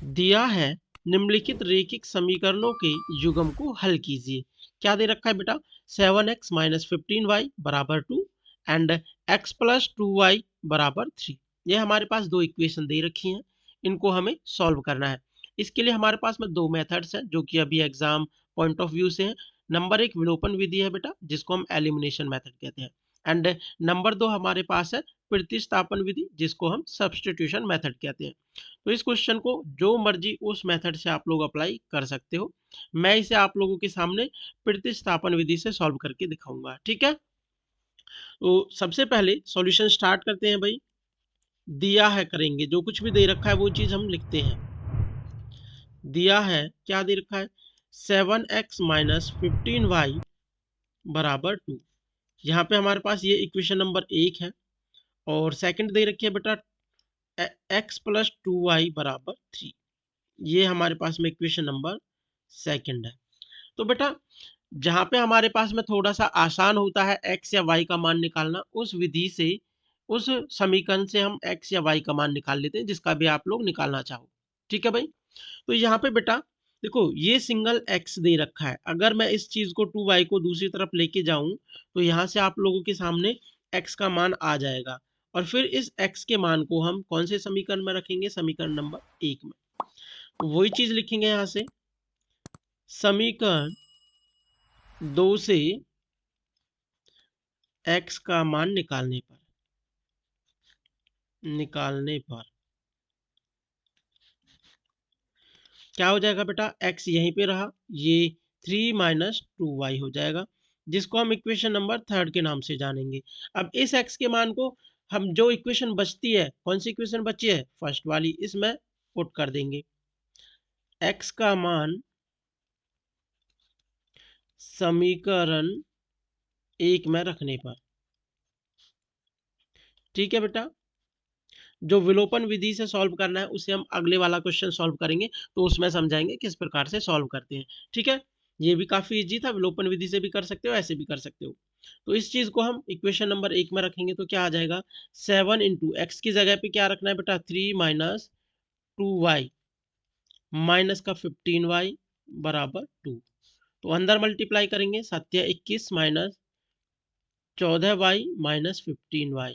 दिया है निम्नलिखित रेखिक समीकरणों के युग्म को हल कीजिए। क्या दे रखा है बेटा? 7x माइनस 15y बराबर 2 एंड x प्लस 2y बराबर 3। ये हमारे पास दो इक्वेशन दे रखी हैं, इनको हमें सॉल्व करना है। इसके लिए हमारे पास में दो मेथड्स हैं जो कि अभी एग्जाम पॉइंट ऑफ व्यू से हैं। नंबर एक विलोपन विधि है बेटा, जिसको हम एलिमिनेशन मेथड कहते हैं, एंड नंबर दो हमारे पास है प्रतिस्थापन विधि, जिसको हम सब्स्टिट्यूशन मेथड कहते हैं। तो इस क्वेश्चन को जो मर्जी उस मेथड से आप लोग अप्लाई कर सकते हो। मैं इसे आप लोगों के सामने प्रतिस्थापन विधि से सॉल्व करके दिखाऊंगा, ठीक है। तो सबसे पहले सॉल्यूशन स्टार्ट करते हैं भाई। दिया है करेंगे, जो कुछ भी दे रखा है वो चीज हम लिखते हैं। दिया है, क्या दे रखा है? 7x माइनस 15y बराबर 2। यहाँ पे हमारे पास ये इक्वेशन नंबर 1 है, और सेकंड दे रखी है बेटा x प्लस 2y बराबर 3। ये हमारे पास में इक्वेशन नंबर सेकंड है। तो बेटा जहां पे हमारे पास में थोड़ा सा आसान होता है x या y का मान निकालना, उस विधि से उस समीकरण से हम x या y का मान निकाल लेते हैं, जिसका भी आप लोग निकालना चाहो, ठीक है भाई। तो यहाँ पे बेटा देखो, ये सिंगल x दे रखा है। अगर मैं इस चीज को 2y को दूसरी तरफ लेके जाऊं तो यहाँ से आप लोगों के सामने x का मान आ जाएगा, और फिर इस x के मान को हम कौन से समीकरण में रखेंगे? समीकरण नंबर 1 में। वही चीज लिखेंगे यहाँ से, समीकरण 2 से x का मान निकालने पर क्या हो जाएगा बेटा? x यहीं पे रहा, ये 3 माइनस 2y हो जाएगा, जिसको हम इक्वेशन नंबर थर्ड के नाम से जानेंगे। अब इस x के मान को हम, जो इक्वेशन बचती है, कौन सी इक्वेशन बची है? फर्स्ट वाली, इसमें पुट कर देंगे। x का मान समीकरण 1 में रखने पर, ठीक है बेटा। जो विलोपन विधि से सॉल्व करना है उसे हम अगले वाला क्वेश्चन सॉल्व करेंगे, तो उसमें समझाएंगे किस प्रकार से सॉल्व करते हैं, ठीक है। ये भी काफी इजी था, विलोपन विधि से भी कर सकते हो, ऐसे भी कर सकते हो। तो इस चीज को हम इक्वेशन नंबर 1 में रखेंगे तो क्या आ जाएगा? 7 इंटू एक्स की जगह पे क्या रखना है बेटा? 3 माइनस 2y माइनस का 15y बराबर 2। तो अंदर मल्टीप्लाई करेंगे, 7 21 माइनस 14y माइनस 15y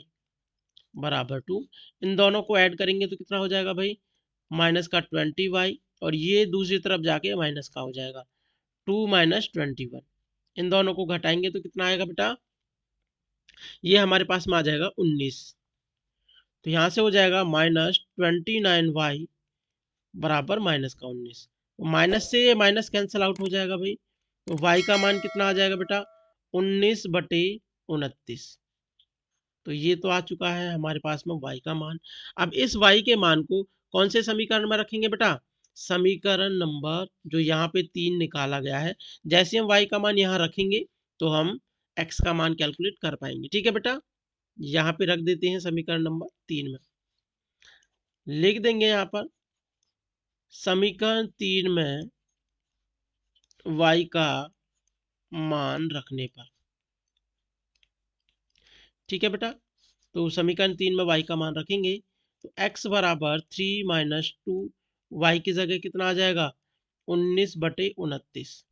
बराबर 2। इन दोनों को ऐड करेंगे तो कितना हो जाएगा भाई? माइनस का 20y, और ये दूसरी तरफ जाके माइनस का हो जाएगा 2 माइनस 21। इन दोनों को घटाएंगे तो कितना आएगा बेटा? ये हमारे पास में आ जाएगा 19। तो यहाँ से हो जाएगा माइनस 29y बराबर माइनस का 19। तो माइनस से ये माइनस कैंसिल आउट हो जाएगा भाई। तो y का मान कितना आ जाएगा बेटा? 19/29। तो ये तो आ चुका है हमारे पास में y का मान। अब इस y के मान को कौन से समीकरण में रखेंगे बेटा? समीकरण नंबर जो यहाँ पे 3 निकाला गया है। जैसे हम y का मान यहाँ रखेंगे तो हम x का मान कैलकुलेट कर पाएंगे, ठीक है बेटा। यहाँ पे रख देते हैं समीकरण नंबर 3 में, लिख देंगे यहाँ पर समीकरण 3 में y का मान रखने पर, ठीक है बेटा। तो समीकरण 3 में y का मान रखेंगे तो x बराबर 3 माइनस 2, y की जगह कितना आ जाएगा? 19/29।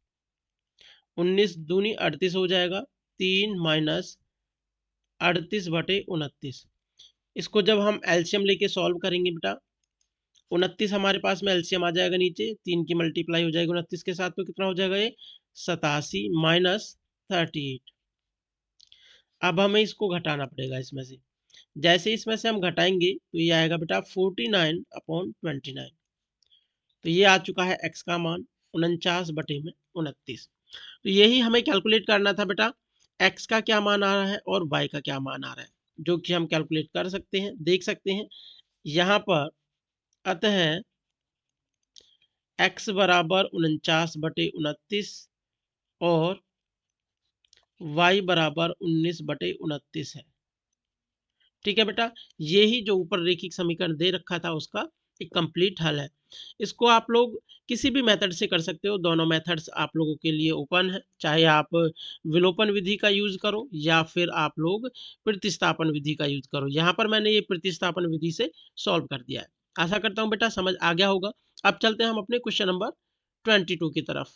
19 दूनी 38 हो जाएगा, 3 माइनस 38/29। इसको जब हम एलसीएम लेके सॉल्व करेंगे बेटा, 29 हमारे पास में एलसीएम आ जाएगा नीचे, 3 की मल्टीप्लाई हो जाएगी 29 के साथ, तो कितना हो जाएगा? ये 87 माइनस 38। अब हमें इसको घटाना पड़ेगा इसमें से। जैसे इसमें से हम घटाएंगे तो ये आएगा बेटा 49/29। तो ये आ चुका है x का मान 49/29। तो यही हमें कैलकुलेट करना था बेटा, x का क्या मान आ रहा है और y का क्या मान आ रहा है, जो कि हम कैलकुलेट कर सकते हैं, देख सकते हैं यहाँ पर। अतः x बराबर 49/29 और y बराबर 19/29 है, ठीक है बेटा। यही जो ऊपर रेखिक समीकरण दे रखा था उसका एक कंप्लीट हल है। इसको आप लोग किसी भी मेथड से कर सकते हो, दोनों मेथड्स आप लोगों के लिए ओपन है। चाहे आप विलोपन विधि का यूज करो या फिर आप लोग प्रतिस्थापन विधि का यूज करो। यहाँ पर मैंने ये प्रतिस्थापन विधि से सॉल्व कर दिया है। आशा करता हूँ बेटा समझ आ गया होगा। अब चलते हैं हम अपने क्वेश्चन नंबर 22 की तरफ।